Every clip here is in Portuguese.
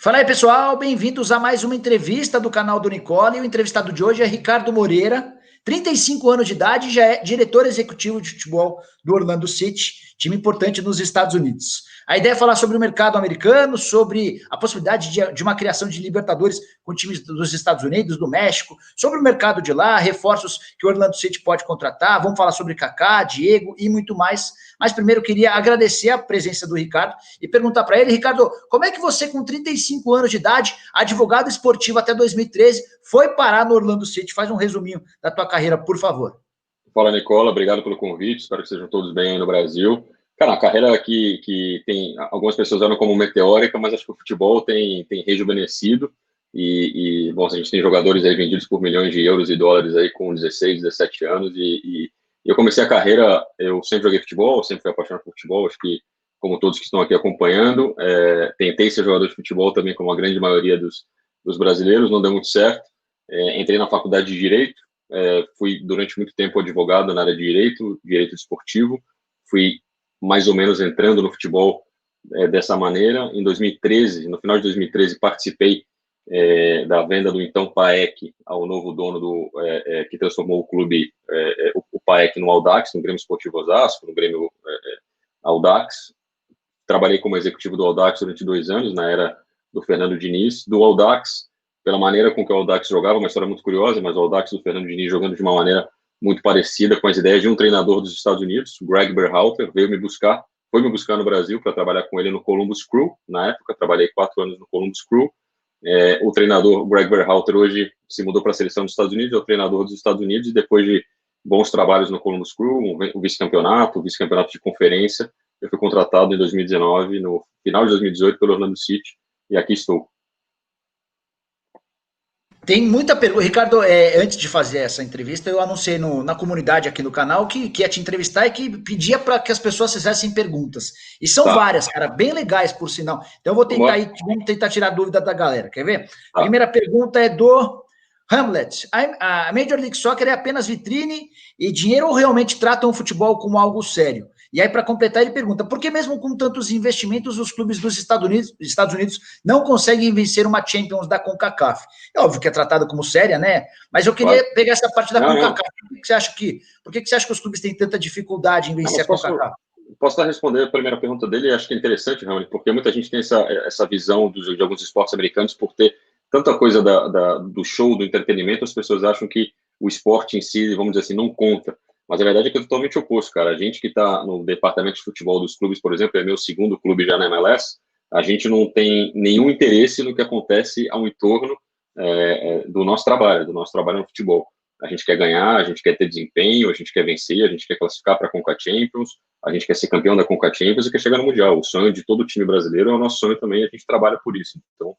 Fala aí, pessoal, bem-vindos a mais uma entrevista do canal do Nicole. O entrevistado de hoje é Ricardo Moreira, 35 anos de idade, já é diretor executivo de futebol do Orlando City, time importante nos Estados Unidos. A ideia é falar sobre o mercado americano, sobre a possibilidade de uma criação de Libertadores com times dos Estados Unidos, do México, sobre o mercado de lá, reforços que o Orlando City pode contratar, vamos falar sobre Kaká, Diego e muito mais. Mas primeiro eu queria agradecer a presença do Ricardo e perguntar para ele, Ricardo, como é que você, com 35 anos de idade, advogado esportivo até 2013, foi parar no Orlando City? Faz um resuminho da tua carreira, por favor. Fala, Nicola, obrigado pelo convite, espero que sejam todos bem aí no Brasil. Cara, uma carreira que tem, algumas pessoas olham como meteórica, mas acho que o futebol tem rejuvenescido bom, a gente tem jogadores aí vendidos por milhões de euros e dólares aí com 16, 17 anos e eu comecei a carreira, eu sempre joguei futebol, sempre fui apaixonado por futebol, acho que como todos que estão aqui acompanhando, tentei ser jogador de futebol também como a grande maioria dos brasileiros, não deu muito certo, entrei na faculdade de Direito, fui durante muito tempo advogado na área de direito desportivo, fui mais ou menos entrando no futebol dessa maneira. Em 2013, no final de 2013, participei da venda do então PAEC ao novo dono que transformou o clube, o PAEC no Audax, no Grêmio Esportivo Osasco, no Grêmio Audax. Trabalhei como executivo do Audax durante 2 anos, na era do Fernando Diniz. Do Audax, pela maneira com que o Audax jogava, uma história muito curiosa, mas o Audax do Fernando Diniz jogando de uma maneira muito parecida com as ideias de um treinador dos Estados Unidos, Greg Berhalter, foi me buscar no Brasil para trabalhar com ele no Columbus Crew. Na época, trabalhei 4 anos no Columbus Crew. O treinador Greg Berhalter hoje se mudou para a seleção dos Estados Unidos, é o treinador dos Estados Unidos, e depois de bons trabalhos no Columbus Crew, o vice-campeonato de conferência, eu fui contratado em 2019, no final de 2018, pelo Orlando City, e aqui estou. Tem muita pergunta. Ricardo, antes de fazer essa entrevista, eu anunciei na comunidade aqui no canal que ia te entrevistar e que pedia para que as pessoas fizessem perguntas. E são várias, cara, bem legais, por sinal. Então, vamos tentar tirar dúvida da galera. Quer ver? A primeira pergunta é do Hamlet. A Major League Soccer é apenas vitrine e dinheiro ou realmente tratam o futebol como algo sério? E aí, para completar, ele pergunta, por que mesmo com tantos investimentos, os clubes dos Estados Unidos não conseguem vencer uma Champions da CONCACAF? É óbvio que é tratada como séria, né? Mas eu queria pegar essa parte da CONCACAF. Por que você acha que os clubes têm tanta dificuldade em vencer a CONCACAF? Posso estar respondendo a primeira pergunta dele, acho que é interessante, realmente, porque muita gente tem essa visão de alguns esportes americanos por ter tanta coisa do show, do entretenimento, as pessoas acham que o esporte em si, vamos dizer assim, não conta. Mas a verdade é que é totalmente oposto, cara. A gente que está no departamento de futebol dos clubes, por exemplo, é meu segundo clube já na MLS, a gente não tem nenhum interesse no que acontece ao entorno do nosso trabalho no futebol. A gente quer ganhar, a gente quer ter desempenho, a gente quer vencer, a gente quer classificar para a Conca Champions, a gente quer ser campeão da Conca Champions e quer chegar no Mundial. O sonho de todo time brasileiro é o nosso sonho também, a gente trabalha por isso. Então,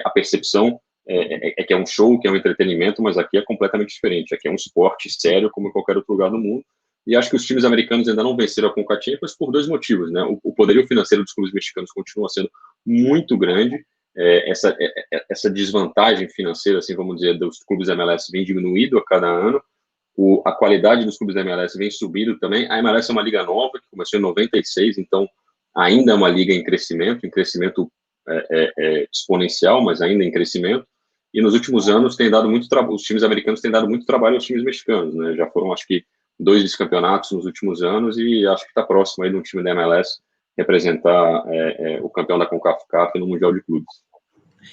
a percepção que é um show, que é um entretenimento, mas aqui é completamente diferente. Aqui é um esporte sério, como em qualquer outro lugar do mundo. E acho que os times americanos ainda não venceram a Conca Champions por 2 motivos, né? O poderio financeiro dos clubes mexicanos continua sendo muito grande. Essa desvantagem financeira, assim, vamos dizer, dos clubes da MLS vem diminuindo a cada ano. A qualidade dos clubes da MLS vem subindo também. A MLS é uma liga nova, que começou em 96, então ainda é uma liga em crescimento exponencial, mas ainda em crescimento. E nos últimos anos os times americanos têm dado muito trabalho aos times mexicanos, né? Já foram, acho que, 2 vice-campeonatos nos últimos anos e acho que está próximo aí de um time da MLS representar o campeão da CONCACAF no Mundial de Clubes.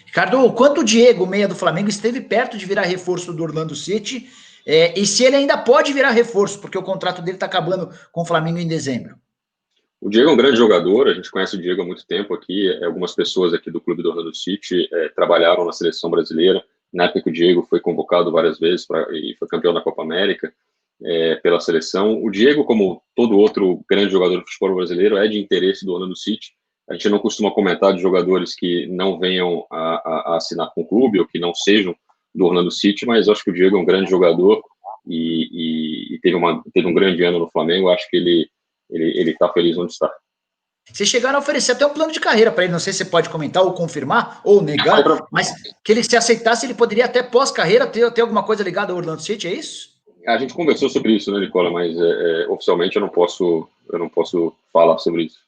Ricardo, quanto o Diego, meia do Flamengo, esteve perto de virar reforço do Orlando City, e se ele ainda pode virar reforço, porque o contrato dele está acabando com o Flamengo em dezembro? O Diego é um grande jogador, a gente conhece o Diego há muito tempo aqui, algumas pessoas aqui do clube do Orlando City trabalharam na seleção brasileira, na época que o Diego foi convocado várias vezes e foi campeão da Copa América pela seleção. O Diego, como todo outro grande jogador de futebol brasileiro, é de interesse do Orlando City. A gente não costuma comentar de jogadores que não venham a assinar com o clube ou que não sejam do Orlando City, mas acho que o Diego é um grande jogador e teve um grande ano no Flamengo. Acho que ele está feliz onde está. Vocês chegaram a oferecer até um plano de carreira para ele, não sei se você pode comentar ou confirmar ou negar, mas que ele se aceitasse, ele poderia até pós-carreira ter alguma coisa ligada ao Orlando City, é isso? A gente conversou sobre isso, né, Nicola, mas oficialmente eu não posso falar sobre isso.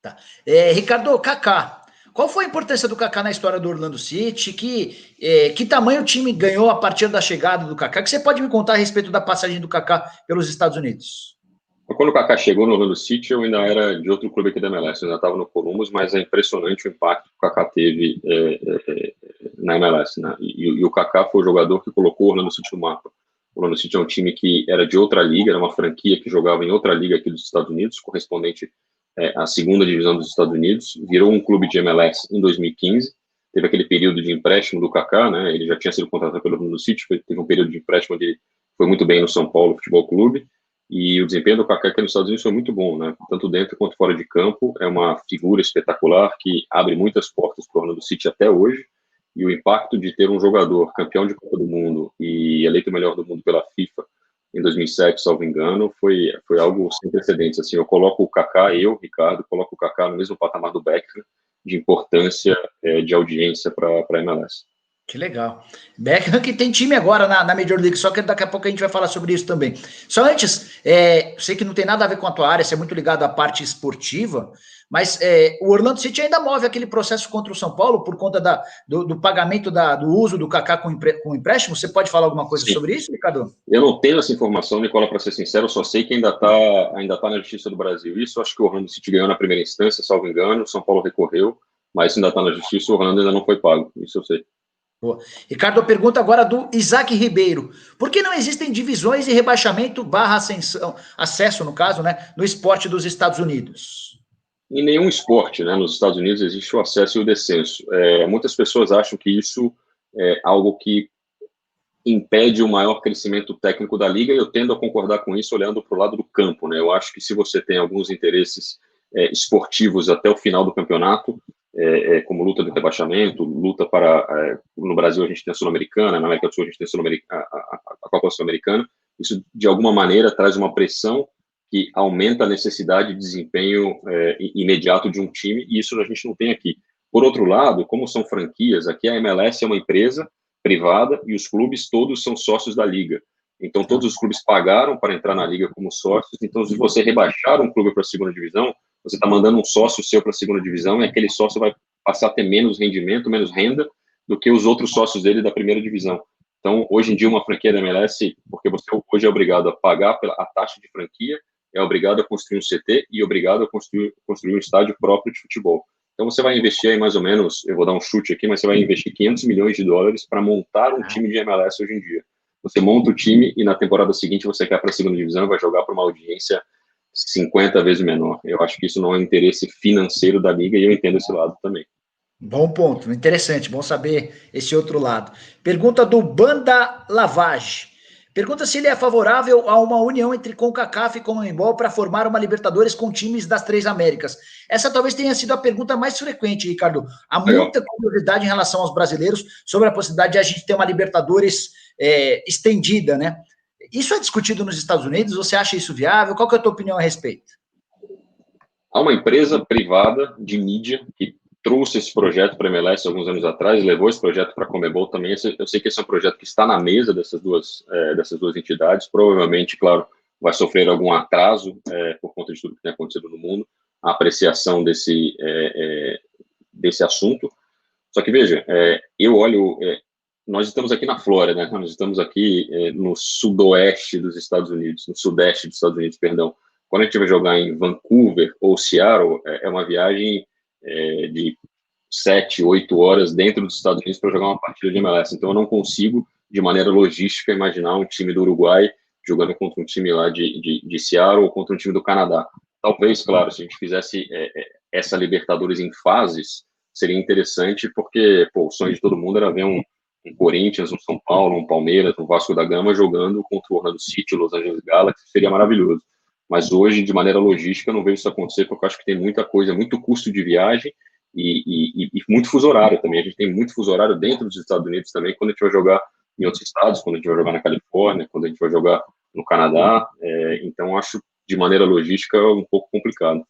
Tá. Ricardo, Kaká, Qual foi a importância do Kaká na história do Orlando City? Que tamanho o time ganhou a partir da chegada do Kaká? Que você pode me contar a respeito da passagem do Kaká pelos Estados Unidos? Quando o Kaká chegou no Orlando City, eu ainda era de outro clube aqui da MLS, eu ainda estava no Columbus, mas é impressionante o impacto que o Kaká teve na MLS, né? E o Kaká foi o jogador que colocou o Orlando City no mapa. O Orlando City é um time que era de outra liga, era uma franquia que jogava em outra liga aqui dos Estados Unidos, correspondente à segunda divisão dos Estados Unidos, virou um clube de MLS em 2015, teve aquele período de empréstimo do Kaká, né? Ele já tinha sido contratado pelo Orlando City, teve um período de empréstimo onde ele foi muito bem no São Paulo Futebol Clube, e o desempenho do Kaká aqui nos Estados Unidos foi muito bom, né? Tanto dentro quanto fora de campo. É uma figura espetacular que abre muitas portas para o Orlando City até hoje. E o impacto de ter um jogador campeão de Copa do Mundo e eleito o melhor do mundo pela FIFA em 2007, salvo engano, foi algo sem precedentes. Assim, eu coloco o Kaká, Ricardo, coloco o Kaká no mesmo patamar do Beckham de importância de audiência para a MLS. Que legal. Beckham que tem time agora na Major League Soccer, daqui a pouco a gente vai falar sobre isso também. Só antes, sei que não tem nada a ver com a tua área, você é muito ligado à parte esportiva, mas o Orlando City ainda move aquele processo contra o São Paulo por conta do pagamento do uso do Kaká com empréstimo. Você pode falar alguma coisa sobre isso, Ricardo? Eu não tenho essa informação, Nicola, para ser sincero, eu só sei que ainda tá na Justiça do Brasil. Isso acho que o Orlando City ganhou na primeira instância, salvo engano, o São Paulo recorreu, mas ainda está na Justiça, o Orlando ainda não foi pago, isso eu sei. Boa. Ricardo, pergunta agora do Isaac Ribeiro. Por que não existem divisões e rebaixamento / ascensão, acesso, no caso, né, no esporte dos Estados Unidos? Em nenhum esporte, né, nos Estados Unidos existe o acesso e o descenso. Muitas pessoas acham que isso é algo que impede o maior crescimento técnico da liga, e eu tendo a concordar com isso olhando para o lado do campo, né? Eu acho que se você tem alguns interesses esportivos até o final do campeonato, como luta de rebaixamento, luta para... no Brasil a gente tem a Sul-Americana, na América do Sul a gente tem a Copa Sul-Americana. Isso, de alguma maneira, traz uma pressão que aumenta a necessidade de desempenho imediato de um time, e isso a gente não tem aqui. Por outro lado, como são franquias, aqui a MLS é uma empresa privada e os clubes todos são sócios da liga. Então, todos os clubes pagaram para entrar na liga como sócios. Então, se você rebaixar um clube para a segunda divisão, você está mandando um sócio seu para a segunda divisão e aquele sócio vai passar a ter menos rendimento, menos renda do que os outros sócios dele da primeira divisão. Então, hoje em dia, uma franquia da MLS, porque você hoje é obrigado a pagar a taxa de franquia, é obrigado a construir um CT e obrigado a construir um estádio próprio de futebol. Então, você vai investir aí mais ou menos, eu vou dar um chute aqui, mas você vai investir $500 milhões para montar um time de MLS hoje em dia. Você monta o time e na temporada seguinte você cai para a segunda divisão e vai jogar para uma audiência 50 vezes menor. Eu acho que isso não é um interesse financeiro da liga e eu entendo esse lado também. Bom ponto, interessante, bom saber esse outro lado. Pergunta do Banda Lavage. Pergunta se ele é favorável a uma união entre CONCACAF e CONMEBOL para formar uma Libertadores com times das 3 Américas. Essa talvez tenha sido a pergunta mais frequente, Ricardo. Há muita curiosidade em relação aos brasileiros sobre a possibilidade de a gente ter uma Libertadores estendida, né? Isso é discutido nos Estados Unidos? Você acha isso viável? Qual que é a tua opinião a respeito? Há uma empresa privada de mídia que trouxe esse projeto para a MLS alguns anos atrás, levou esse projeto para a CONMEBOL também. Eu sei que esse é um projeto que está na mesa dessas duas entidades. Provavelmente, claro, vai sofrer algum atraso por conta de tudo que tem acontecido no mundo, a apreciação desse assunto. Só que, veja, eu olho... nós estamos aqui na Flórida, né? Nós estamos aqui no sudoeste dos Estados Unidos, no sudeste dos Estados Unidos, perdão. Quando a gente vai jogar em Vancouver ou Seattle, é uma viagem de 7, 8 horas dentro dos Estados Unidos para jogar uma partida de MLS. Então, eu não consigo, de maneira logística, imaginar um time do Uruguai jogando contra um time lá de Seattle ou contra um time do Canadá. Talvez, claro, se a gente fizesse essa Libertadores em fases, seria interessante, porque o sonho de todo mundo era ver um Corinthians, um São Paulo, um Palmeiras, um Vasco da Gama jogando contra o Orlando City, o Los Angeles Galaxy, seria maravilhoso. Mas hoje, de maneira logística, eu não vejo isso acontecer, porque eu acho que tem muita coisa, muito custo de viagem e muito fuso horário também. A gente tem muito fuso horário dentro dos Estados Unidos também, quando a gente vai jogar em outros estados, quando a gente vai jogar na Califórnia, quando a gente vai jogar no Canadá. Então, acho, de maneira logística, um pouco complicado.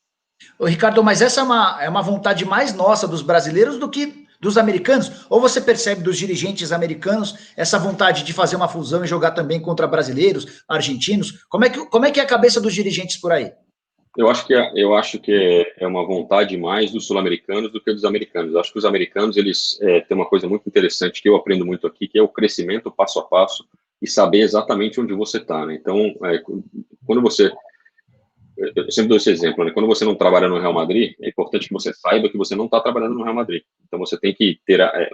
Ô, Ricardo, mas essa é uma vontade mais nossa dos brasileiros do que dos americanos? Ou você percebe dos dirigentes americanos essa vontade de fazer uma fusão e jogar também contra brasileiros, argentinos? Como é que é a cabeça dos dirigentes por aí? Eu acho que é uma vontade mais dos sul-americanos do que dos americanos. Eu acho que os americanos, eles têm uma coisa muito interessante que eu aprendo muito aqui, que é o crescimento passo a passo e saber exatamente onde você está, né? Então, quando você... Eu sempre dou esse exemplo, né? Quando você não trabalha no Real Madrid, é importante que você saiba que você não está trabalhando no Real Madrid. Então, você tem que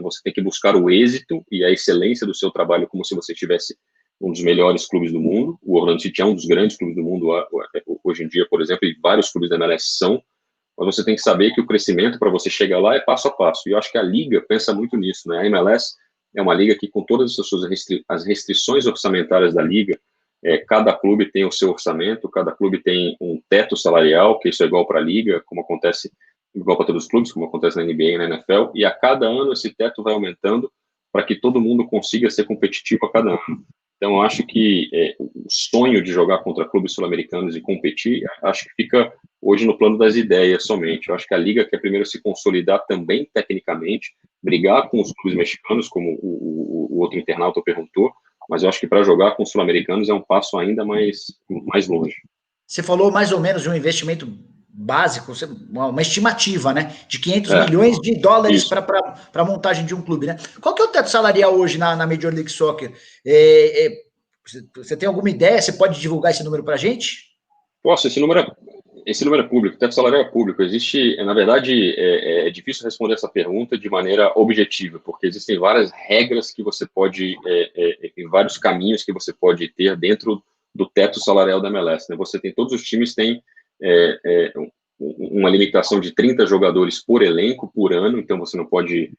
você tem que buscar o êxito e a excelência do seu trabalho como se você tivesse um dos melhores clubes do mundo. O Orlando City é um dos grandes clubes do mundo hoje em dia, por exemplo, e vários clubes da MLS são, mas você tem que saber que o crescimento para você chegar lá é passo a passo. E eu acho que a Liga pensa muito nisso, né? A MLS é uma liga que, com todas as suas as restrições orçamentárias da Liga, cada clube tem o seu orçamento, cada clube tem um teto salarial, que isso é igual para a Liga, como acontece, igual para todos os clubes, como acontece na NBA e na NFL, e a cada ano esse teto vai aumentando para que todo mundo consiga ser competitivo a cada ano. Então, eu acho que o sonho de jogar contra clubes sul-americanos e competir, acho que fica hoje no plano das ideias somente. Eu acho que a Liga quer primeiro se consolidar também tecnicamente, brigar com os clubes mexicanos, como o outro internauta perguntou, mas eu acho que para jogar com os sul-americanos é um passo ainda mais longe. Você falou mais ou menos de um investimento básico, uma estimativa, né, de 500 milhões de dólares para a montagem de um clube, né? Qual que é o teto salarial hoje na Major League Soccer? Você tem alguma ideia? Você pode divulgar esse número para a gente? Posso, esse número é público, o teto salarial é público. Existe, na verdade, é difícil responder essa pergunta de maneira objetiva, porque existem várias regras que você pode, vários caminhos que você pode ter dentro do teto salarial da MLS, né? Todos os times têm uma limitação de 30 jogadores por elenco por ano, então você não pode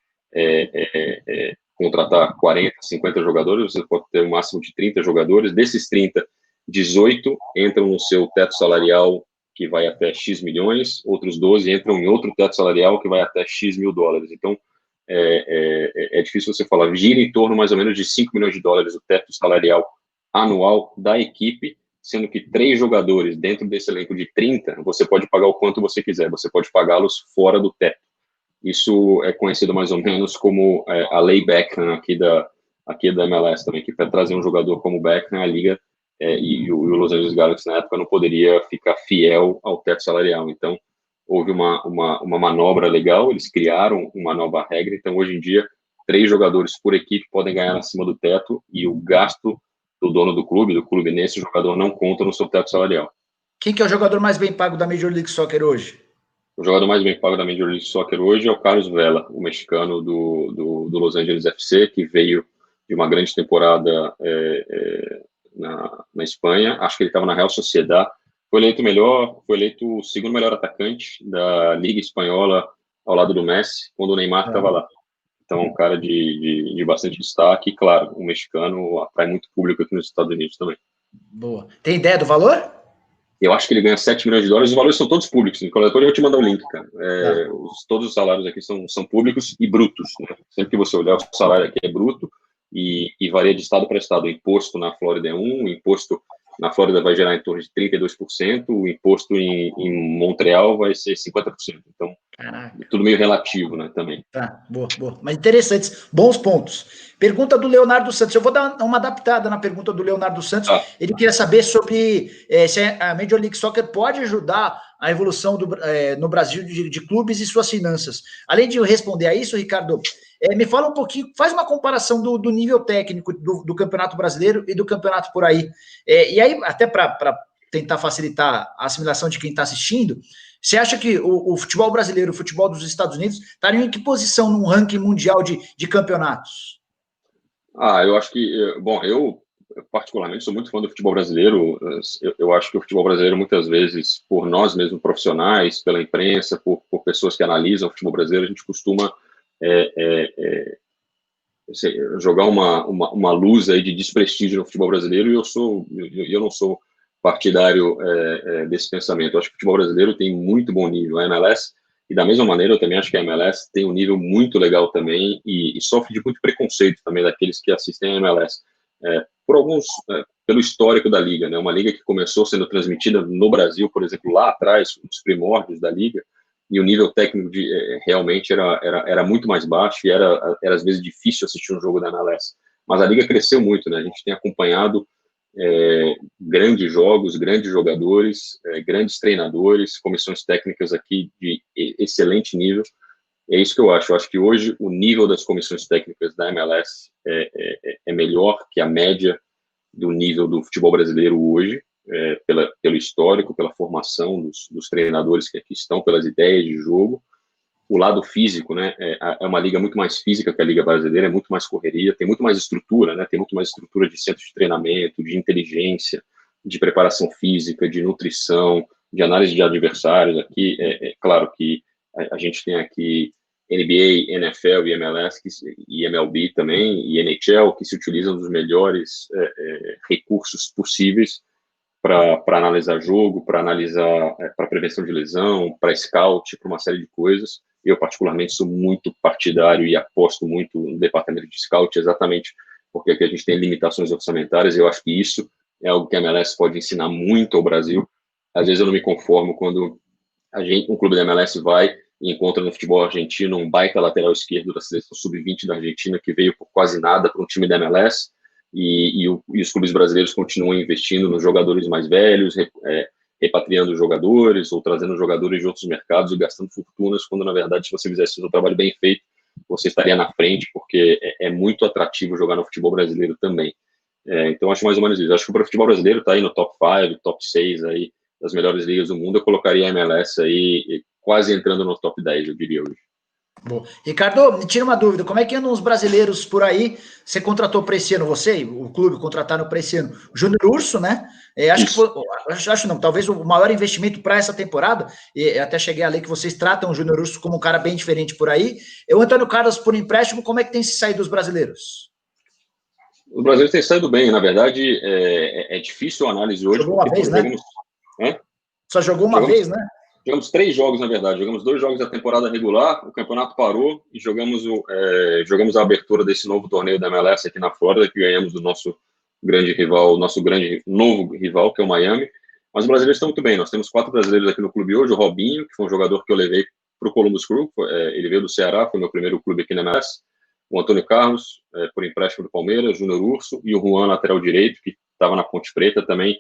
contratar 40, 50 jogadores, você pode ter um máximo de 30 jogadores. Desses 30, 18 entram no seu teto salarial, que vai até X milhões, outros 12 entram em outro teto salarial, que vai até X mil dólares. Então, é difícil você falar, gira em torno mais ou menos de 5 milhões de dólares o teto salarial anual da equipe, sendo que 3 jogadores dentro desse elenco de 30, você pode pagar o quanto você quiser, você pode pagá-los fora do teto. Isso é conhecido mais ou menos como a lei Beckham aqui da MLS também, que para trazer um jogador como Beckham, a Liga e o Los Angeles Galaxy na época não poderia ficar fiel ao teto salarial. Então, houve uma manobra legal, eles criaram uma nova regra, então hoje em dia 3 jogadores por equipe podem ganhar acima do teto e o gasto do dono do clube nesse jogador não conta no seu teto salarial. Quem que é o jogador mais bem pago da Major League Soccer hoje? O jogador mais bem pago da Major League Soccer hoje é o Carlos Vela, o mexicano do Los Angeles FC, que veio de uma grande temporada na Espanha. Acho que ele estava na Real Sociedad. Foi eleito o segundo melhor atacante da Liga Espanhola ao lado do Messi, quando o Neymar estava lá. Então, um cara de bastante destaque. E, claro, o mexicano atrai muito público aqui nos Estados Unidos também. Boa. Tem ideia do valor? Eu acho que ele ganha 7 milhões de dólares. Os valores são todos públicos. Nicolas, depois eu vou te mandar o link, cara. Todos os salários aqui são públicos e brutos, né? Sempre que você olhar, o salário aqui é bruto e varia de estado para estado. O imposto na Flórida é 1%, o imposto na Flórida vai gerar em torno de 32%, o imposto em Montreal vai ser 50%. Então, é tudo meio relativo, né, também. Tá, boa. Mas interessantes, bons pontos. Pergunta do Leonardo Santos. Eu vou dar uma adaptada na pergunta do Leonardo Santos. Ele queria saber sobre se a Major League Soccer pode ajudar a evolução no Brasil de clubes e suas finanças. Além de responder a isso, Ricardo, me fala um pouquinho, faz uma comparação do nível técnico do Campeonato Brasileiro e do Campeonato por aí. E aí, até para tentar facilitar a assimilação de quem está assistindo, você acha que o futebol brasileiro, o futebol dos Estados Unidos, estariam em que posição num ranking mundial de campeonatos? Eu acho que... Bom, eu particularmente sou muito fã do futebol brasileiro. Eu acho que o futebol brasileiro, muitas vezes, por nós mesmos profissionais, pela imprensa, por pessoas que analisam o futebol brasileiro, a gente costuma jogar uma luz aí de desprestígio no futebol brasileiro, e eu não sou partidário desse pensamento. Eu acho que o futebol brasileiro tem muito bom nível. A MLS, e da mesma maneira, eu também acho que a MLS tem um nível muito legal também e sofre de muito preconceito também daqueles que assistem a MLS. Pelo histórico da Liga, né? Uma Liga que começou sendo transmitida no Brasil, por exemplo, lá atrás, nos primórdios da Liga, e o nível técnico realmente era muito mais baixo e era às vezes difícil assistir um jogo da MLS. Mas a Liga cresceu muito, né? A gente tem acompanhado grandes jogos, grandes jogadores, grandes treinadores, comissões técnicas aqui de excelente nível. É isso que eu acho. Eu acho que hoje o nível das comissões técnicas da MLS é melhor que a média do nível do futebol brasileiro hoje, pelo histórico, pela formação dos treinadores que aqui estão, pelas ideias de jogo. O lado físico, né, é uma liga muito mais física que a liga brasileira, é muito mais correria, tem muito mais estrutura, né, tem muito mais estrutura de centro de treinamento, de inteligência, de preparação física, de nutrição, de análise de adversários. Aqui, claro que a gente tem aqui NBA, NFL e MLS, e MLB também, e NHL, que se utilizam dos melhores recursos possíveis para analisar jogo, para analisar para prevenção de lesão, para scout, para uma série de coisas. Eu, particularmente, sou muito partidário e aposto muito no departamento de scout, exatamente porque aqui a gente tem limitações orçamentárias, e eu acho que isso é algo que a MLS pode ensinar muito ao Brasil. Às vezes eu não me conformo quando um clube da MLS vai e encontra no futebol argentino um baita lateral esquerdo da seleção sub-20 da Argentina, que veio por quase nada para um time da MLS, e os clubes brasileiros continuam investindo nos jogadores mais velhos, repatriando jogadores ou trazendo jogadores de outros mercados e gastando fortunas, quando, na verdade, se você fizesse um trabalho bem feito, você estaria na frente, porque é muito atrativo jogar no futebol brasileiro também. Então, acho mais ou menos isso. Acho que para o futebol brasileiro está aí no top 5, top 6 aí, das melhores ligas do mundo. Eu colocaria a MLS aí quase entrando no top 10, eu diria hoje. Bom. Ricardo, me tira uma dúvida, como é que andam os brasileiros por aí? Você contratou para esse ano, você, o clube contrataram para esse ano o Júnior Urso, né? Acho não, talvez o maior investimento para essa temporada, e até cheguei a ler que vocês tratam o Júnior Urso como um cara bem diferente por aí. O Antônio Carlos por empréstimo, como é que tem se saído os brasileiros? Os brasileiros têm saído bem, na verdade, é difícil a análise hoje. Jogou uma vez, né? Só jogou uma vez, né? Jogamos 3 jogos, na verdade. Jogamos 2 jogos da temporada regular, o campeonato parou e jogamos a abertura desse novo torneio da MLS aqui na Flórida, que ganhamos do nosso grande rival, nosso grande novo rival, que é o Miami. Mas os brasileiros estão muito bem. Nós temos 4 brasileiros aqui no clube hoje. O Robinho, que foi um jogador que eu levei para o Columbus Crew, ele veio do Ceará, foi meu primeiro clube aqui na MLS. O Antônio Carlos, por empréstimo do Palmeiras, o Júnior Urso, e o Juan, lateral direito, que estava na Ponte Preta também.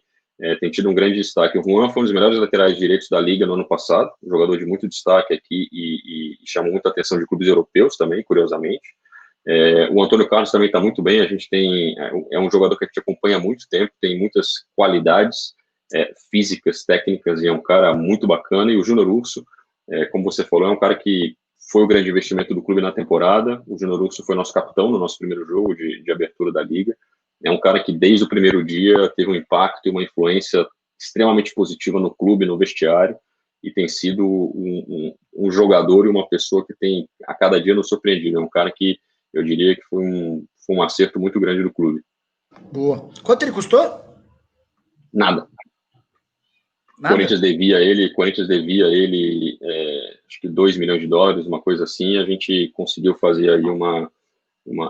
Tem tido um grande destaque. O Juan foi um dos melhores laterais direitos da Liga no ano passado, um jogador de muito destaque aqui e chamou muita atenção de clubes europeus também, curiosamente. O Antônio Carlos também está muito bem. A gente é um jogador que a gente acompanha há muito tempo, tem muitas qualidades físicas, técnicas, e é um cara muito bacana. E o Júnior Urso, como você falou, é um cara que foi o grande investimento do clube na temporada. O Júnior Urso foi nosso capitão no nosso primeiro jogo de abertura da Liga. É um cara que, desde o primeiro dia, teve um impacto e uma influência extremamente positiva no clube, no vestiário, e tem sido um jogador e uma pessoa que tem, a cada dia, nos surpreendido. É um cara que eu diria que foi um acerto muito grande do clube. Boa. Quanto ele custou? Nada. O Corinthians devia ele acho que $2 milhões, uma coisa assim. A gente conseguiu fazer aí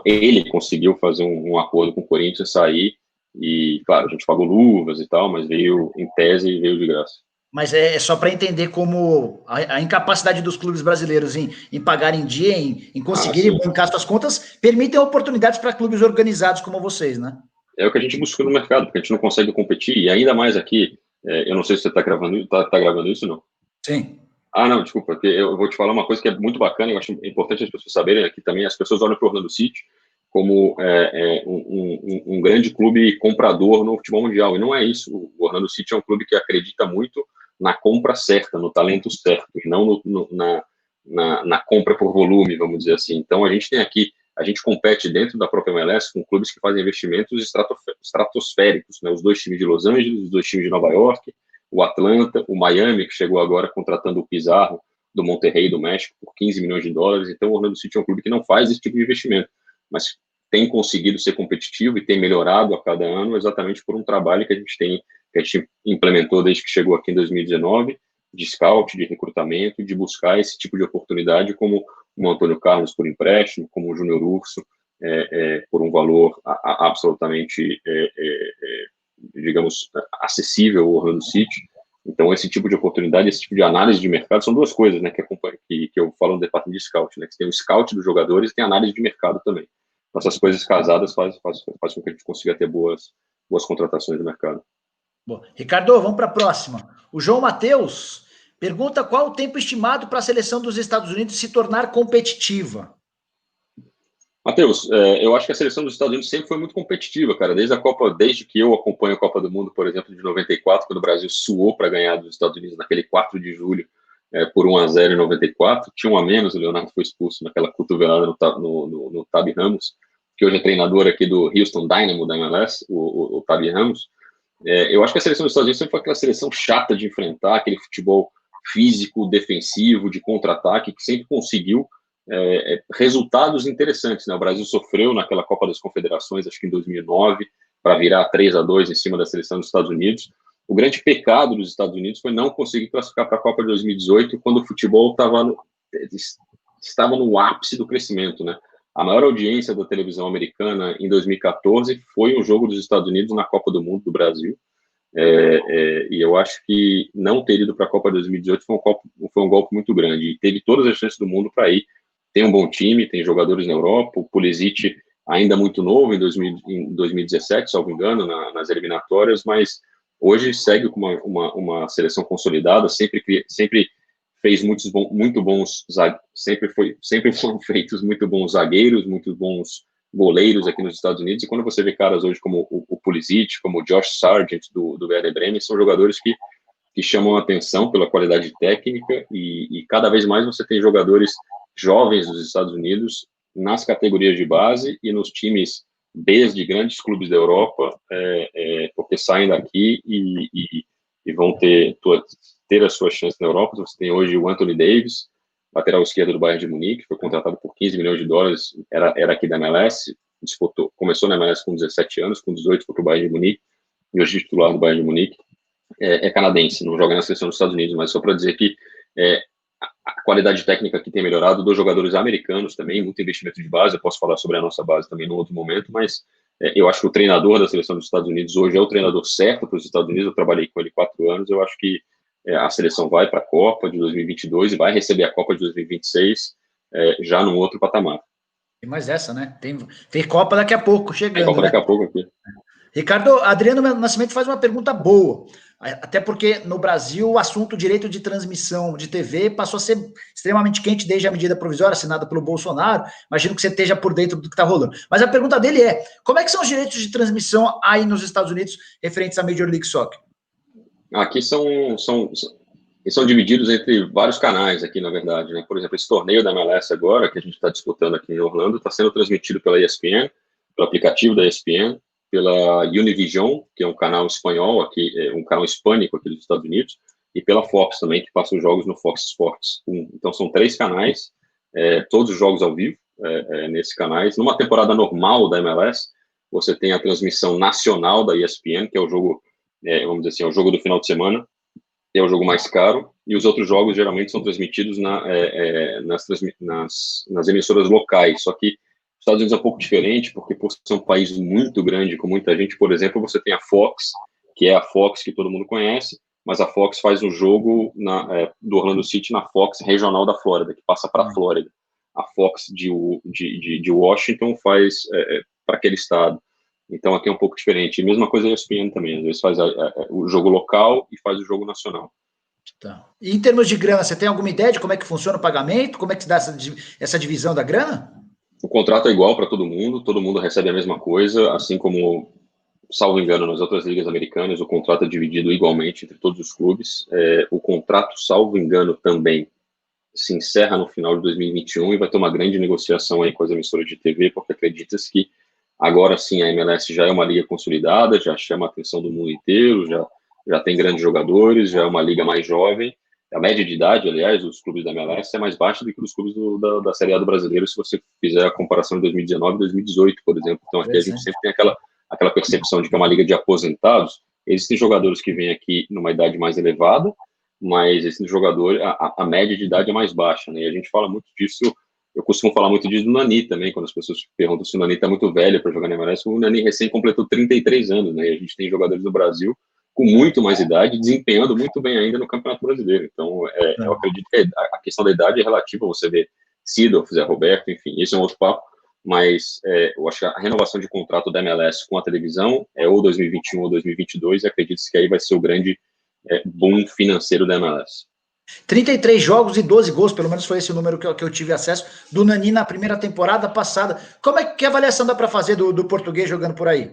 ele conseguiu fazer um acordo com o Corinthians, sair, e, claro, a gente pagou luvas e tal, mas veio, em tese, veio de graça. Mas é só para entender como a incapacidade dos clubes brasileiros em pagar em dia, em conseguirem bancar suas contas, permitem oportunidades para clubes organizados como vocês, né? É o que a gente busca no mercado, porque a gente não consegue competir, e ainda mais aqui, eu não sei se você está gravando, tá gravando isso ou não? Sim. Não, desculpa, porque eu vou te falar uma coisa que é muito bacana, eu acho importante as pessoas saberem aqui também. As pessoas olham para o Orlando City como um grande clube comprador no futebol mundial, e não é isso. O Orlando City é um clube que acredita muito na compra certa, no talento certo, e não na compra por volume, vamos dizer assim. Então, a gente compete dentro da própria MLS com clubes que fazem investimentos estratosféricos, né? Os 2 times de Los Angeles, os 2 times de Nova York, o Atlanta, o Miami, que chegou agora contratando o Pizarro do Monterrey, do México, por $15 milhões. Então, o Orlando City é um clube que não faz esse tipo de investimento, mas tem conseguido ser competitivo e tem melhorado a cada ano, exatamente por um trabalho que a gente implementou desde que chegou aqui em 2019, de scout, de recrutamento, de buscar esse tipo de oportunidade, como o Antônio Carlos por empréstimo, como o Júnior Urso, por um valor absolutamente digamos, acessível ao Orlando City. Então, esse tipo de oportunidade, esse tipo de análise de mercado, são 2 coisas, né, que eu falo no departamento de scout, né, que tem o scout dos jogadores e tem a análise de mercado também. Essas coisas casadas fazem com que a gente consiga ter boas boas contratações do mercado. Bom, Ricardo, vamos para a próxima. O João Matheus pergunta qual o tempo estimado para a seleção dos Estados Unidos se tornar competitiva. Matheus, eu acho que a seleção dos Estados Unidos sempre foi muito competitiva, cara. Desde que eu acompanho a Copa do Mundo, por exemplo, de 94, quando o Brasil suou para ganhar dos Estados Unidos naquele 4 de julho, por 1-0 em 94. Tinha um a menos, o Leonardo foi expulso naquela cotovelada no Tabi Ramos, que hoje é treinador aqui do Houston Dynamo da MLS, o Tabi Ramos. Eu acho que a seleção dos Estados Unidos sempre foi aquela seleção chata de enfrentar, aquele futebol físico, defensivo, de contra-ataque, que sempre conseguiu resultados interessantes, né? O Brasil sofreu naquela Copa das Confederações, acho que em 2009, para virar 3-2 em cima da seleção dos Estados Unidos. O grande pecado dos Estados Unidos foi não conseguir classificar para a Copa de 2018, quando o futebol estava no ápice do crescimento, né? A maior audiência da televisão americana em 2014 foi um jogo dos Estados Unidos na Copa do Mundo do Brasil. E eu acho que não ter ido para a Copa de 2018 foi um golpe muito grande. E teve todas as chances do mundo para ir. Tem um bom time, tem jogadores na Europa, o Pulisic ainda muito novo em 2017, salvo engano, nas eliminatórias, mas hoje segue com uma seleção consolidada, sempre fez muito bons, sempre foram feitos muito bons zagueiros, muito bons goleiros aqui nos Estados Unidos, e quando você vê caras hoje como o Pulisic, como o Josh Sargent do Werder Bremen, são jogadores que chamam a atenção pela qualidade técnica, e cada vez mais você tem jogadores jovens dos Estados Unidos nas categorias de base e nos times B de grandes clubes da Europa, porque saem daqui e vão ter a sua chance na Europa. Você tem hoje o Anthony Davis, lateral esquerdo do Bayern de Munique, foi contratado por 15 milhões de dólares, era aqui da MLS, começou na MLS com 17 anos, com 18 foi para o Bayern de Munique, e hoje titular do Bayern de Munique. É canadense, não joga na seleção dos Estados Unidos, mas só para dizer que a qualidade técnica aqui tem melhorado, dos jogadores americanos também, muito investimento de base. Eu posso falar sobre a nossa base também no outro momento, mas eu acho que o treinador da seleção dos Estados Unidos hoje é o treinador certo para os Estados Unidos. Eu trabalhei com ele 4 anos, eu acho que a seleção vai para a Copa de 2022 e vai receber a Copa de 2026 já num outro patamar. Tem mais essa, né? Tem Copa daqui a pouco, chegando. Tem Copa, né? Daqui a pouco aqui. Ricardo, Adriano Nascimento faz uma pergunta boa, até porque no Brasil o assunto direito de transmissão de TV passou a ser extremamente quente desde a medida provisória assinada pelo Bolsonaro. Imagino que você esteja por dentro do que está rolando. Mas a pergunta dele é, como é que são os direitos de transmissão aí nos Estados Unidos referentes à Major League Soccer? Aqui são divididos entre vários canais aqui, na verdade, né? Por exemplo, esse torneio da MLS agora, que a gente está disputando aqui em Orlando, está sendo transmitido pela ESPN, pelo aplicativo da ESPN, pela Univision, que é um canal espanhol aqui, um canal hispânico aqui dos Estados Unidos, e pela Fox também, que passa os jogos no Fox Sports 1. Então são 3 canais, todos os jogos ao vivo nesses canais. Numa temporada normal da MLS, você tem a transmissão nacional da ESPN, que é o jogo, vamos dizer assim, é o jogo do final de semana, é o jogo mais caro, e os outros jogos geralmente são transmitidos nas emissoras locais, só que os Estados Unidos é um pouco diferente, porque por ser um país muito grande, com muita gente, por exemplo, você tem a Fox, que é a Fox que todo mundo conhece, mas a Fox faz o jogo do Orlando City na Fox regional da Flórida, que passa para a Flórida. A Fox de Washington faz para aquele estado. Então aqui é um pouco diferente. E mesma coisa a ESPN também, às vezes faz o jogo local e faz o jogo nacional. Tá. E em termos de grana, você tem alguma ideia de como é que funciona o pagamento? Como é que se dá essa divisão da grana? O contrato é igual para todo mundo recebe a mesma coisa, assim como, salvo engano, nas outras ligas americanas, o contrato é dividido igualmente entre todos os clubes. O contrato, salvo engano, também se encerra no final de 2021 e vai ter uma grande negociação aí com as emissoras de TV, porque acredita-se que agora sim a MLS já é uma liga consolidada, já chama a atenção do mundo inteiro, já tem grandes jogadores, já é uma liga mais jovem. A média de idade, aliás, dos clubes da MLS é mais baixa do que dos clubes da Série A do Brasileiro, se você fizer a comparação de 2019 e 2018, por exemplo. Então aqui a gente sempre tem aquela percepção de que é uma liga de aposentados. Existem jogadores que vêm aqui numa idade mais elevada, mas existem jogadores, a média de idade é mais baixa, né? E a gente fala muito disso, eu costumo falar muito disso do Nani também, quando as pessoas perguntam se o Nani está muito velho para jogar na MLS. O Nani recém completou 33 anos, né? E a gente tem jogadores no Brasil com muito mais idade, desempenhando muito bem ainda no Campeonato Brasileiro. Então, eu acredito que a questão da idade é relativa, você vê Seedorf, Zé Roberto, enfim, esse é um outro papo, mas eu acho que a renovação de contrato da MLS com a televisão é ou 2021 ou 2022, e acredito que aí vai ser o grande boom financeiro da MLS. 33 jogos e 12 gols, pelo menos foi esse o número que eu tive acesso, do Nani na primeira temporada passada. Como é que avaliação dá para fazer do português jogando por aí?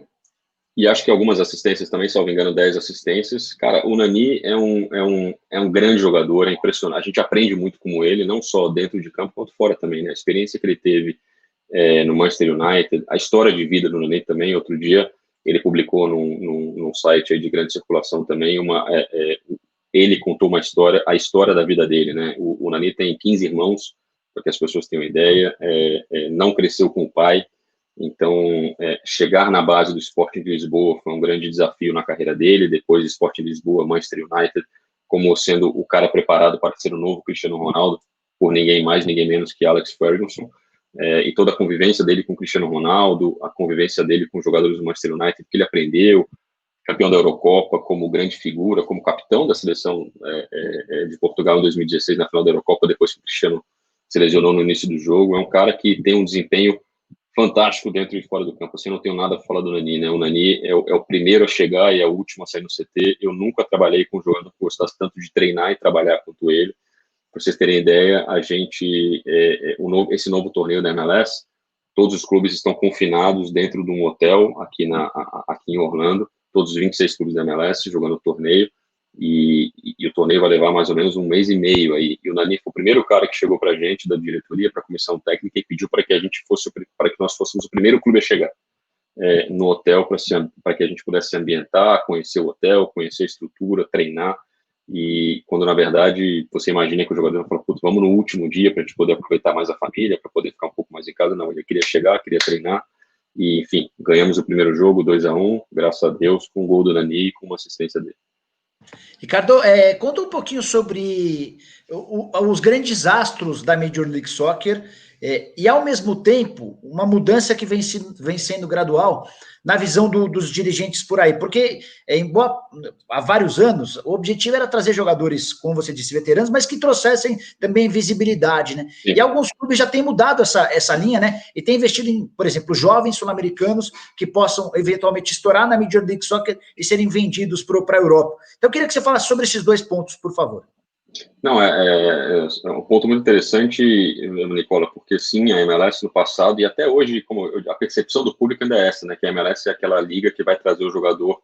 E acho que algumas assistências também, salvo engano, 10 assistências. Cara, o Nani é um grande jogador, é impressionante. A gente aprende muito com ele, não só dentro de campo, quanto fora também, né? A experiência que ele teve no Manchester United, a história de vida do Nani também. Outro dia, ele publicou num site aí de grande circulação também, ele contou a história da vida dele, né? O Nani tem 15 irmãos, para que as pessoas tenham ideia, não cresceu com o pai, então chegar na base do Sporting de Lisboa foi um grande desafio na carreira dele, depois Sporting de Lisboa, Manchester United, como sendo o cara preparado para ser o novo Cristiano Ronaldo, por ninguém mais, ninguém menos que Alex Ferguson, e toda a convivência dele com o Cristiano Ronaldo, a convivência dele com os jogadores do Manchester United, que ele aprendeu, campeão da Eurocopa, como grande figura, como capitão da seleção de Portugal em 2016, na final da Eurocopa, depois que o Cristiano se lesionou no início do jogo. É um cara que tem um desempenho fantástico dentro e fora do campo. Assim, eu não tenho nada para falar do Nani, né? O Nani é o primeiro a chegar e é o último a sair no CT. Eu nunca trabalhei com um jogador que gostasse tanto de treinar e trabalhar quanto ele. Para vocês terem ideia, a gente, esse novo torneio da MLS, todos os clubes estão confinados dentro de um hotel aqui em Orlando, todos os 26 clubes da MLS jogando o torneio, e o torneio vai levar mais ou menos um mês e meio aí. E o Nani foi o primeiro cara que chegou para a gente, da diretoria, para a comissão técnica, e pediu para que nós fôssemos o primeiro clube a chegar no hotel, para que a gente pudesse se ambientar, conhecer o hotel, conhecer a estrutura, treinar. E quando, na verdade, você imagina que o jogador fala, putz, vamos no último dia para a gente poder aproveitar mais a família, para poder ficar um pouco mais em casa. Não, ele queria chegar, queria treinar. E, enfim, ganhamos o primeiro jogo, 2-1, graças a Deus, com um gol do Nani e com uma assistência dele. Ricardo, conta um pouquinho sobre os grandes astros da Major League Soccer e, ao mesmo tempo, uma mudança que vem sendo gradual na visão dos dirigentes por aí, porque há vários anos o objetivo era trazer jogadores, como você disse, veteranos, mas que trouxessem também visibilidade, né? Sim. E alguns clubes já têm mudado essa linha, né? E têm investido em, por exemplo, jovens sul-americanos que possam eventualmente estourar na Major League Soccer e serem vendidos para a Europa. Então eu queria que você falasse sobre esses dois pontos, por favor. Não, é um ponto muito interessante, Nicola, porque sim, a MLS no passado e até hoje, a percepção do público ainda é essa, né? Que a MLS é aquela liga que vai trazer o jogador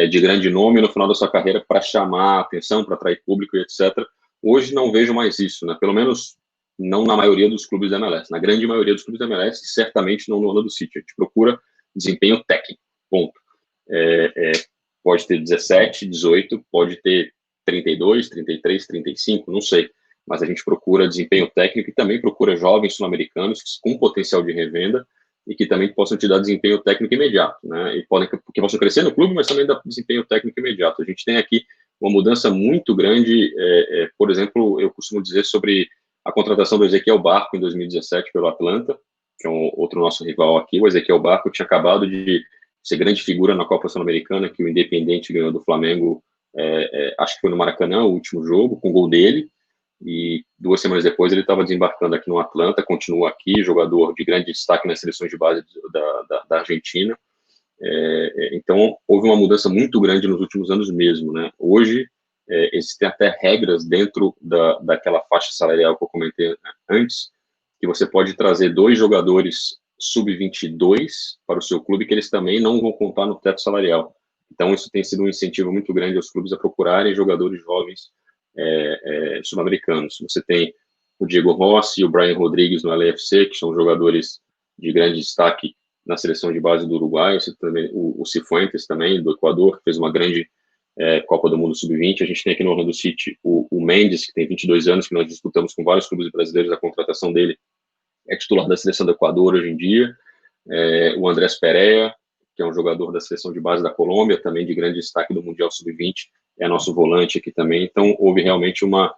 de grande nome no final da sua carreira para chamar a atenção, para atrair público e etc. Hoje não vejo mais isso, né? Pelo menos não na maioria dos clubes da MLS. Na grande maioria dos clubes da MLS, certamente não no Orlando City. A gente procura desempenho técnico, ponto. Pode ter 17, 18, pode ter 32, 33, 35, não sei. Mas a gente procura desempenho técnico e também procura jovens sul-americanos com potencial de revenda e que também possam te dar desempenho técnico imediato, né? E que possam crescer no clube, mas também dar desempenho técnico imediato. A gente tem aqui uma mudança muito grande, por exemplo, eu costumo dizer sobre a contratação do Ezequiel Barco em 2017 pelo Atlanta, que é outro nosso rival aqui. O Ezequiel Barco tinha acabado de ser grande figura na Copa Sul-Americana, que o Independiente ganhou do Flamengo, acho que foi no Maracanã, o último jogo, com o gol dele, e 2 semanas depois ele estava desembarcando aqui no Atlanta, continua aqui, jogador de grande destaque nas seleções de base da Argentina. Então, houve uma mudança muito grande nos últimos anos mesmo, né? Hoje, existem até regras dentro daquela faixa salarial que eu comentei antes, que você pode trazer 2 jogadores sub-22 para o seu clube, que eles também não vão contar no teto salarial. Então, isso tem sido um incentivo muito grande aos clubes a procurarem jogadores jovens sul-americanos. Você tem o Diego Rossi e o Brian Rodrigues no LAFC, que são jogadores de grande destaque na seleção de base do Uruguai. Você também, o Cifuentes também, do Equador, que fez uma grande Copa do Mundo Sub-20. A gente tem aqui no Orlando City o Mendes, que tem 22 anos, que nós disputamos com vários clubes brasileiros. A contratação dele é titular da seleção do Equador hoje em dia. O Andrés Pereira, que é um jogador da seleção de base da Colômbia, também de grande destaque do Mundial Sub-20, é nosso volante aqui também. Então, houve realmente uma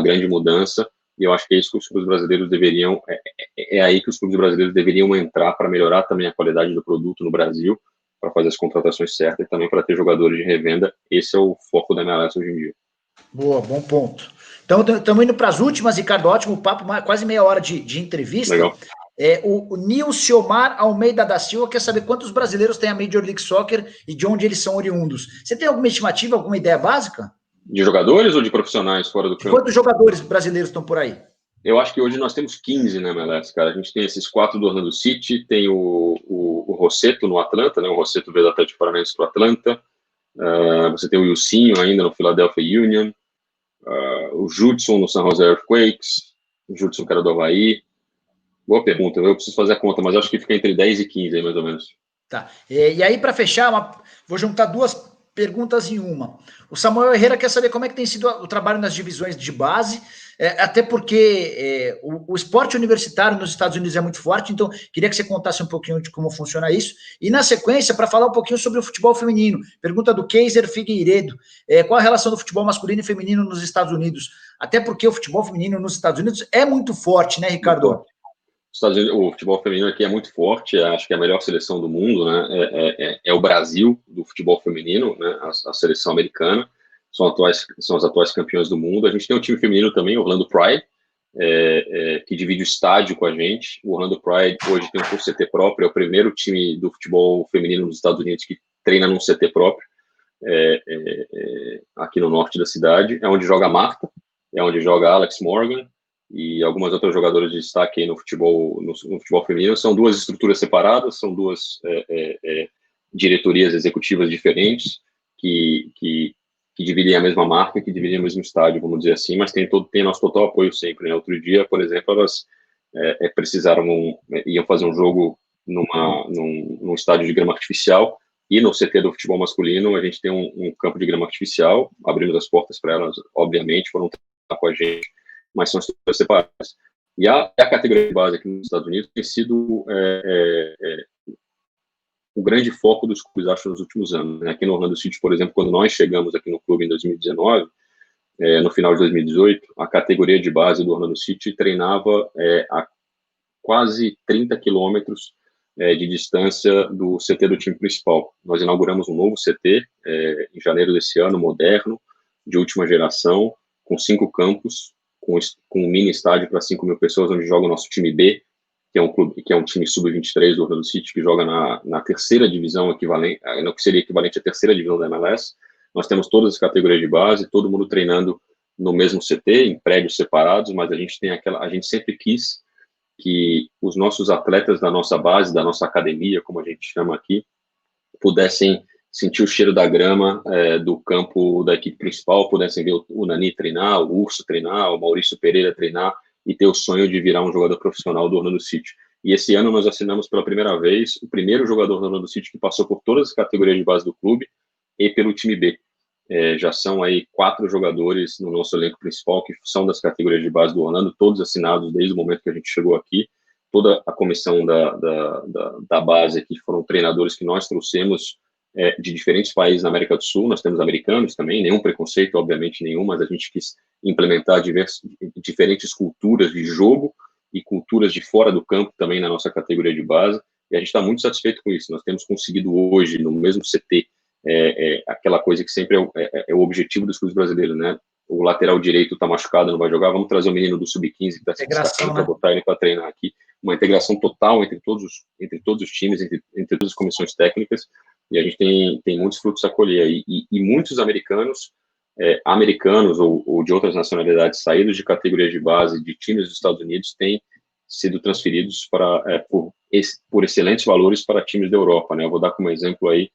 grande mudança, e eu acho que é isso que os clubes brasileiros deveriam, aí que os clubes brasileiros deveriam entrar para melhorar também a qualidade do produto no Brasil, para fazer as contratações certas e também para ter jogadores de revenda. Esse é o foco da MLS hoje em dia. Boa, bom ponto. Então, estamos indo para as últimas, Ricardo, ótimo papo, quase meia hora de entrevista. Legal. O Nilciomar Almeida da Silva quer saber quantos brasileiros tem a Major League Soccer e de onde eles são oriundos. Você tem alguma estimativa, alguma ideia básica? De jogadores ou de profissionais fora do De campo? quantos jogadores brasileiros estão por aí? Eu acho que hoje nós temos 15 na MLS, cara. A gente tem esses 4 do Orlando City, tem o Rossetto no Atlanta, né? O Rossetto veio do Atlético Paranaense para o Atlanta. Você tem o Ilcinho ainda no Philadelphia Union. O Judson no San Jose Earthquakes. O Judson, que era do Havaí. Boa pergunta, eu preciso fazer a conta, mas acho que fica entre 10 e 15 aí, mais ou menos. Tá. E aí, para fechar, vou juntar duas perguntas em uma. O Samuel Herrera quer saber como é que tem sido o trabalho nas divisões de base, até porque o esporte universitário nos Estados Unidos é muito forte, então queria que você contasse um pouquinho de como funciona isso. E na sequência, para falar um pouquinho sobre o futebol feminino, pergunta do Keiser Figueiredo, qual a relação do futebol masculino e feminino nos Estados Unidos? Até porque o futebol feminino nos Estados Unidos é muito forte, né, Ricardo? Estados Unidos, o futebol feminino aqui é muito forte, acho que é a melhor seleção do mundo, né? É o Brasil do futebol feminino, né? A seleção americana são as atuais campeões do mundo. A gente tem um time feminino também, o Orlando Pride, que divide o estádio com a gente. O Orlando Pride hoje tem um CT próprio, é o primeiro time do futebol feminino nos Estados Unidos que treina num CT próprio, aqui no norte da cidade. É onde joga a Marta, é onde joga a Alex Morgan, e algumas outras jogadoras de destaque aí no futebol feminino. São duas estruturas separadas, são duas diretorias executivas diferentes que dividem a mesma marca, que dividem o mesmo estádio, vamos dizer assim, mas tem nosso total apoio sempre, né? Outro dia, por exemplo, elas iam fazer um jogo num estádio de grama artificial, e no CT do futebol masculino a gente tem um campo de grama artificial, abrimos as portas para elas, obviamente, foram estar com a gente, mas são estruturas separadas. E a categoria de base aqui nos Estados Unidos tem sido o grande foco dos clubes, acho, nos últimos anos. Né? Aqui no Orlando City, por exemplo, quando nós chegamos aqui no clube em 2019, no final de 2018, a categoria de base do Orlando City treinava a quase 30 quilômetros de distância do CT do time principal. Nós inauguramos um novo CT em janeiro desse ano, moderno, de última geração, com 5 campos, com um mini estádio para 5 mil pessoas, onde joga o nosso time B, que é um time sub-23 do Orlando City, que joga na terceira divisão, no que seria equivalente à terceira divisão da MLS. Nós temos todas as categorias de base, todo mundo treinando no mesmo CT, em prédios separados, mas a gente sempre quis que os nossos atletas da nossa base, da nossa academia, como a gente chama aqui, pudessem sentir o cheiro da grama do campo da equipe principal, pudessem ver o Nani treinar, o Urso treinar, o Maurício Pereira treinar e ter o sonho de virar um jogador profissional do Orlando City. E esse ano nós assinamos pela primeira vez o primeiro jogador do Orlando City que passou por todas as categorias de base do clube e pelo time B. Já são aí 4 jogadores no nosso elenco principal que são das categorias de base do Orlando, todos assinados desde o momento que a gente chegou aqui. Toda a comissão da base aqui foram treinadores que nós trouxemos de diferentes países na América do Sul. Nós temos americanos também, nenhum preconceito, obviamente nenhum, mas a gente quis implementar diferentes culturas de jogo e culturas de fora do campo também na nossa categoria de base, e a gente está muito satisfeito com isso. Nós temos conseguido hoje, no mesmo CT, aquela coisa que sempre é o objetivo dos clubes brasileiros, né? O lateral direito está machucado, não vai jogar, vamos trazer o menino do Sub-15 que está se destacando para botar ele para treinar aqui. Uma integração total entre todos os times, entre todas as comissões técnicas, e a gente tem muitos frutos a colher. E muitos americanos ou de outras nacionalidades saídos de categorias de base de times dos Estados Unidos têm sido transferidos por excelentes valores para times da Europa, né? Eu vou dar como exemplo aí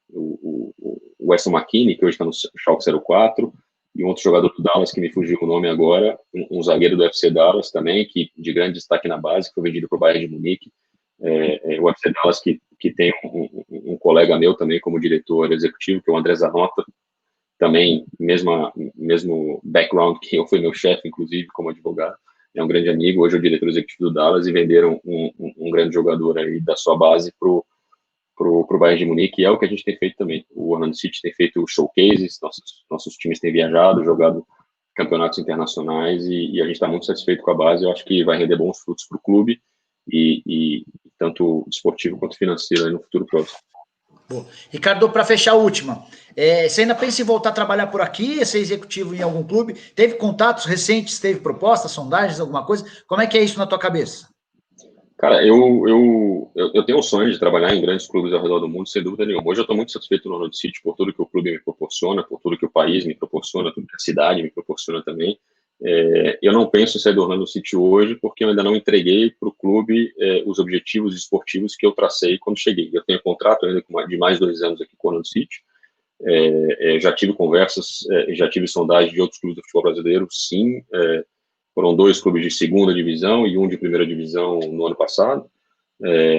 o Weston McKennie, que hoje está no Schalke 04, e um outro jogador do Dallas, que me fugiu o nome agora, um zagueiro do FC Dallas também, que de grande destaque na base, que foi vendido para o Bayern de Munique. O FC Dallas, que tem um colega meu também como diretor executivo, que é o André Zanota, também mesmo background que eu fui meu chefe, inclusive, como advogado. É um grande amigo, hoje é o diretor executivo do Dallas, e venderam um grande jogador aí da sua base pro Bayern de Munique, e é o que a gente tem feito também. O Orlando City tem feito showcases, nossos times têm viajado, jogado campeonatos internacionais, e a gente está muito satisfeito com a base. Eu acho que vai render bons frutos para o clube, e tanto esportivo quanto financeiro aí no futuro próximo. Boa. Ricardo, para fechar a última, você ainda pensa em voltar a trabalhar por aqui, ser executivo em algum clube? Teve contatos recentes, teve propostas, sondagens, alguma coisa? Como é que é isso na tua cabeça? Cara, eu tenho o sonho de trabalhar em grandes clubes ao redor do mundo, sem dúvida nenhuma. Hoje eu estou muito satisfeito no Orlando City por tudo que o clube me proporciona, por tudo que o país me proporciona, tudo que a cidade me proporciona também. Eu não penso em sair do Orlando City hoje porque eu ainda não entreguei para o clube os objetivos esportivos que eu tracei quando cheguei. Eu tenho contrato ainda de mais 2 anos aqui com o Orlando City. Já tive conversas, já tive sondagem de outros clubes do futebol brasileiro, sim. Foram 2 clubes de segunda divisão e um de primeira divisão no ano passado,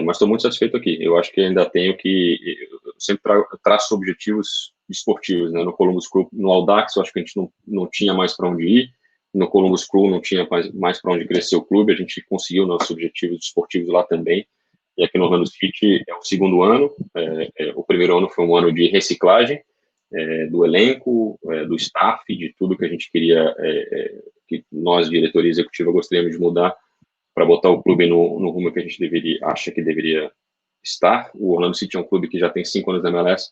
mas estou muito satisfeito aqui. Eu acho que ainda tenho que... Eu sempre traço objetivos esportivos, né? No Columbus Crew, no Audax, eu acho que a gente não tinha mais para onde ir. No Columbus Crew não tinha mais para onde crescer o clube. A gente conseguiu nossos objetivos esportivos lá também. E aqui no Orlando City é o segundo ano. O primeiro ano foi um ano de reciclagem do elenco, do staff, de tudo que a gente queria, que nós, diretoria executiva, gostaríamos de mudar para botar o clube no rumo que a gente acha que deveria estar. O Orlando City é um clube que já tem 5 anos da MLS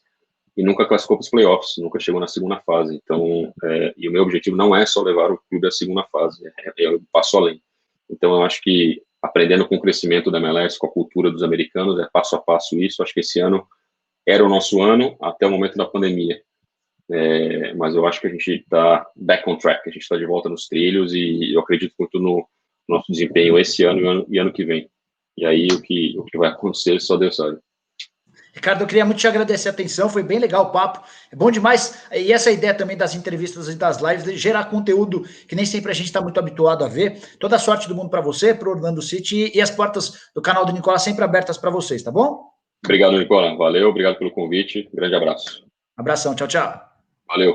e nunca classificou para os playoffs, nunca chegou na segunda fase. Então, e o meu objetivo não é só levar o clube à segunda fase, eu passo além. Então, eu acho que aprendendo com o crescimento da MLS, com a cultura dos americanos, é passo a passo isso. Acho que esse ano era o nosso ano até o momento da pandemia. Mas eu acho que a gente está back on track, a gente está de volta nos trilhos e eu acredito muito no nosso desempenho esse ano e ano que vem. E aí o que vai acontecer só Deus sabe. Ricardo, eu queria muito te agradecer a atenção, foi bem legal o papo, é bom demais, e essa ideia também das entrevistas e das lives, de gerar conteúdo que nem sempre a gente está muito habituado a ver. Toda a sorte do mundo para você, para o Orlando City, e as portas do canal do Nicola sempre abertas para vocês, tá bom? Obrigado, Nicola, valeu, obrigado pelo convite, grande abraço. Abração, tchau, tchau. Valeu.